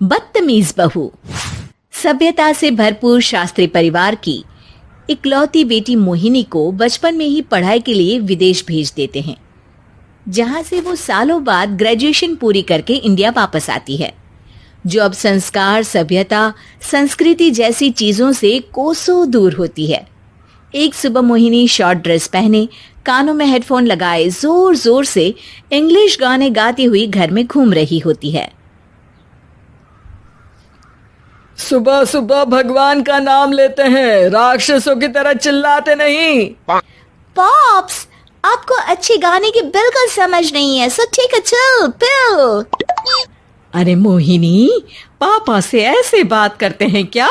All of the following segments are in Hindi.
बदतमीज बहू। सभ्यता से भरपूर शास्त्री परिवार की इकलौती बेटी मोहिनी को बचपन में ही पढ़ाई के लिए विदेश भेज देते हैं, जहां से वो सालों बाद ग्रेजुएशन पूरी करके इंडिया वापस आती है, जो अब संस्कार, सभ्यता, संस्कृति जैसी चीजों से कोसों दूर होती है। एक सुबह मोहिनी शॉर्ट ड्रेस पहने, कानों में हेडफोन लगाए जोर जोर से इंग्लिश गाने गाती हुई घर में घूम रही होती है। सुबह सुबह भगवान का नाम लेते हैं, राक्षसों की तरह चिल्लाते नहीं। पॉप्स, आपको अच्छे गाने की बिल्कुल समझ नहीं है, so take a chill pill. अरे मोहिनी, पापा से ऐसे बात करते हैं क्या?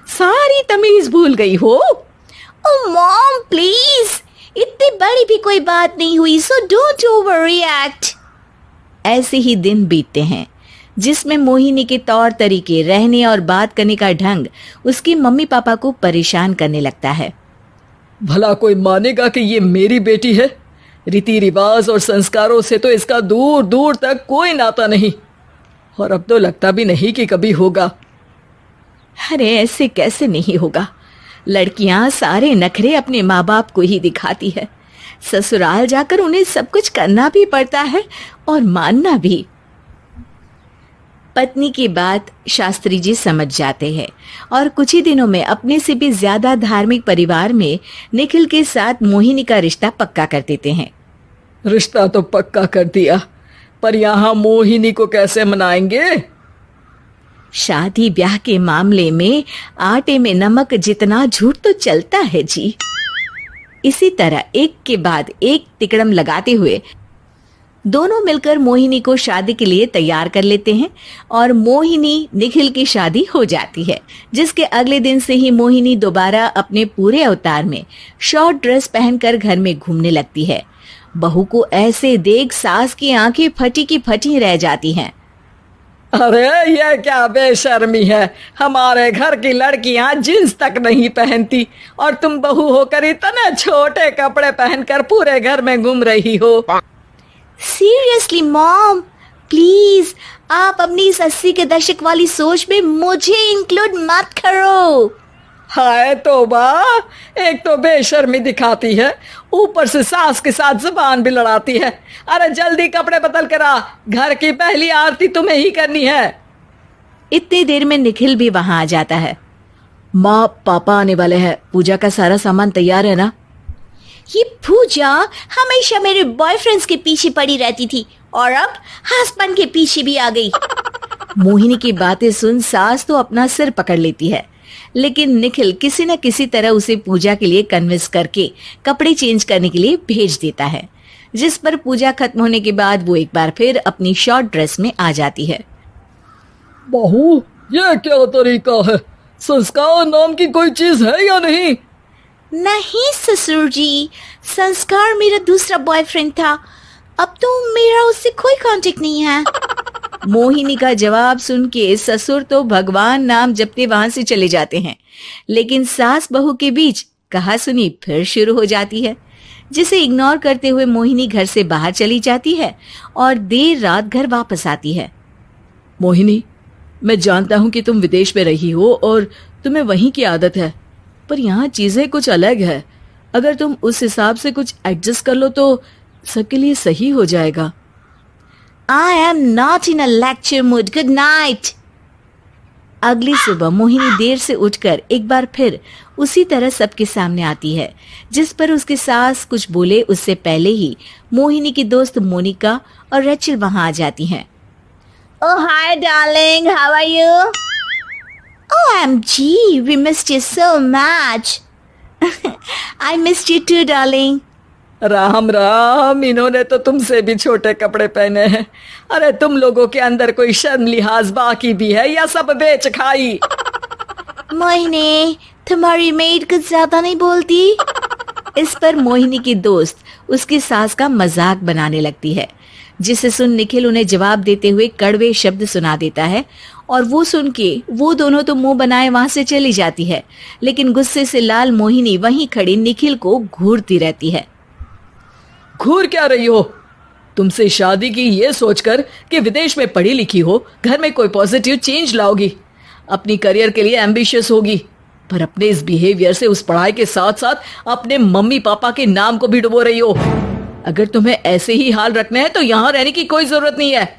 सारी तमीज भूल गई हो। ओह मॉम प्लीज, इतनी बड़ी भी कोई बात नहीं हुई, सो डोंट ओवर रिएक्ट। ऐसे ही दिन बीतते हैं जिसमें मोहिनी के तौर तरीके, रहने और बात करने का ढंग उसकी मम्मी पापा को परेशान करने लगता है। भला कोई मानेगा कि ये मेरी बेटी है? रीति रिवाज और संस्कारों से तो इसका दूर दूर तक कोई नाता नहीं, और अब तो लगता भी नहीं कि कभी होगा। अरे ऐसे कैसे नहीं होगा? लड़कियां सारे नखरे अपने माँ बाप को ही दिखाती है। ससुराल जाकर उन्हें सब कुछ करना भी पड़ता है और मानना भी। पत्नी की बात शास्त्री जी समझ जाते हैं और कुछ ही दिनों में अपने से भी ज्यादा धार्मिक परिवार में निखिल के साथ मोहिनी का रिश्ता पक्का कर देते हैं। रिश्ता तो पक्का कर दिया, पर यहाँ मोहिनी को कैसे मनाएंगे? शादी ब्याह के मामले में आटे में नमक जितना झूठ तो चलता है जी। इसी तरह एक के बाद एक तिकड़म लगाते हुए दोनों मिलकर मोहिनी को शादी के लिए तैयार कर लेते हैं और मोहिनी निखिल की शादी हो जाती है, जिसके अगले दिन से ही मोहिनी दोबारा अपने पूरे अवतार में शॉर्ट ड्रेस पहनकर घर में घूमने लगती है। बहू को ऐसे देख सास की आंखें फटी की फटी रह जाती हैं। अरे ये क्या बेशर्मी है, हमारे घर की लड़कियां जींस तक नहीं पहनती और तुम बहू होकर इतने छोटे कपड़े पहनकर पूरे घर में घूम रही हो। सीरियसली मॉम, प्लीज आप अपनी इस 80 के दशक वाली सोच में मुझे इंक्लूड मत करो। हाय तौबा, एक तो बेशर्मी दिखाती है, ऊपर से सास के साथ जुबान भी लड़ाती है। अरे जल्दी कपड़े बदल कर आ, घर की पहली आरती तुम्हें ही करनी है। इतनी देर में निखिल भी वहां आ जाता है। माँ पापा आने वाले हैं, पूजा का सारा सामान तैयार है ना? ये पूजा हमेशा मेरे बॉयफ्रेंड्स के पीछे पड़ी रहती थी और अब हस्बैंड के पीछे भी आ गई। मोहिनी की बातें सुन सास तो अपना सिर पकड़ लेती है, लेकिन निखिल किसी न किसी तरह उसे पूजा के लिए कन्विंस करके कपड़े चेंज करने के लिए भेज देता है, जिस पर पूजा खत्म होने के बाद वो एक बार फिर अपनी शॉर्ट ड्रेस में आ जाती है। बहू, ये क्या तरीका है? संस्कार नाम की कोई चीज है या नहीं? नहीं ससुर जी, संस्कार मेरा दूसरा बॉयफ्रेंड था, अब तो मेरा उससे कोई कांटेक्ट नहीं है। मोहिनी का जवाब सुन के ससुर तो भगवान नाम जपते वहां से चले जाते हैं, लेकिन सास बहू के बीच कहासुनी फिर शुरू हो जाती है, जिसे इग्नोर करते हुए मोहिनी घर से बाहर चली जाती है और देर रात घर वापस आती है। मोहिनी, मैं जानता हूँ कि तुम विदेश में रही हो और तुम्हें वहीं की आदत है, पर यहाँ चीजें कुछ अलग है। अगर तुम उस हिसाब से कुछ एडजस्ट कर लो तो सबके लिए सही हो जाएगा। I am not in a lecture mood. Good night. अगली सुबह मोहिनी देर से उठकर एक बार फिर उसी तरह सबके सामने आती है, जिस पर उसके सास कुछ बोले उससे पहले ही मोहिनी की दोस्त मोनिका और रेचल वहां आ जाती हैं। Oh hi darling, how are you? OMG, we missed you so much. I missed you too darling. Ram Ram, इन्होंने तो तुमसे भी छोटे कपड़े पहने हैं। अरे तुम लोगों के अंदर कोई शर्म लिहाज बाकी भी है या सब बेच खाई? मोहिनी, तुम्हारी मेड कुछ ज्यादा नहीं बोलती? इस पर मोहिनी की दोस्त उसकी सास का मजाक बनाने लगती है, जिसे सुन निखिल उन्हें जवाब देते हुए कड़वे शब्द सुना देता है और वो सुन के वो दोनों तो मुंह बनाए वहां से चली जाती है, लेकिन गुस्से से लाल मोहिनी वहीं खड़ी निखिल को घूरती रहती है। घूर क्या रही हो? तुमसे शादी की ये सोचकर कि विदेश में पढ़ी लिखी हो, घर में कोई पॉजिटिव चेंज लाओगी, अपनी करियर के लिए एम्बिशियस होगी, पर अपने इस बिहेवियर से उस पढ़ाई के साथ साथ अपने मम्मी पापा के नाम को भी डुबो रही हो। अगर तुम्हें ऐसे ही हाल रखना है तो यहाँ रहने की कोई जरूरत नहीं है।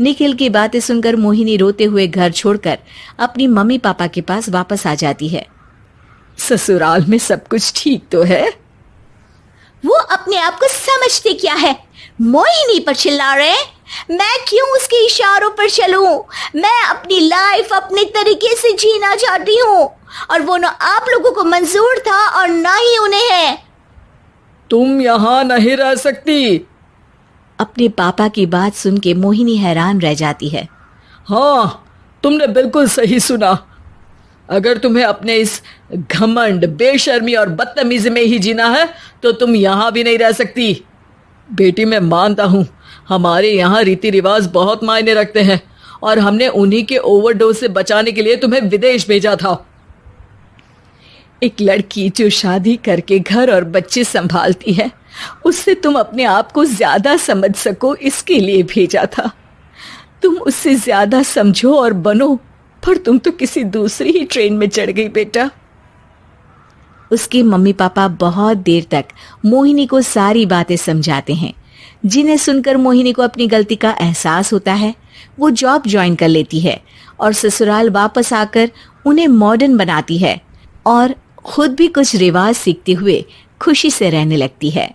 निखिल की बातें सुनकर मोहिनी रोते हुए घर छोड़कर अपनी मम्मी पापा के पास वापस आ जाती है। ससुराल में सब कुछ ठीक तो है? वो अपने आप को समझते क्या है? मोहिनी पर चिल्ला रहे हैं? मैं क्यों उसके इशारों पर चलूं? मैं अपनी लाइफ अपने तरीके से जीना चाहती हूँ और वो ना आप लोगों को मंजूर था और ना ही उन्हें है। तुम यहाँ नहीं रह सकती। अपने पापा की बात सुन के मोहिनी हैरान रह जाती है। हाँ, तुमने बिल्कुल सही सुना। अगर तुम्हें अपने इस घमंड, बेशर्मी और बदतमीजी में ही जीना है तो तुम यहाँ भी नहीं रह सकती। बेटी, मैं मानता हूँ हमारे यहाँ रीति रिवाज बहुत मायने रखते हैं और हमने उन्हीं के ओवरडोज से बचाने के लिए तुम्हें विदेश भेजा था। एक लड़की जो शादी करके घर और बच्चे संभालती है, उससे तुम अपने आप को ज्यादा समझ सको इसके लिए भेजा था। तुम उससे ज्यादा समझो और बनो, पर तुम तो किसी दूसरी ही ट्रेन में चढ़ गई बेटा। उसके मम्मी पापा बहुत देर तक मोहिनी को सारी बातें समझाते हैं, जिन्हें सुनकर मोहिनी को अपनी गलती का एहसास होता है। वो जॉब ज्वाइन कर लेती है और ससुराल वापस आकर उन्हें मॉडर्न बनाती है और खुद भी कुछ रिवाज सीखते हुए खुशी से रहने लगती है।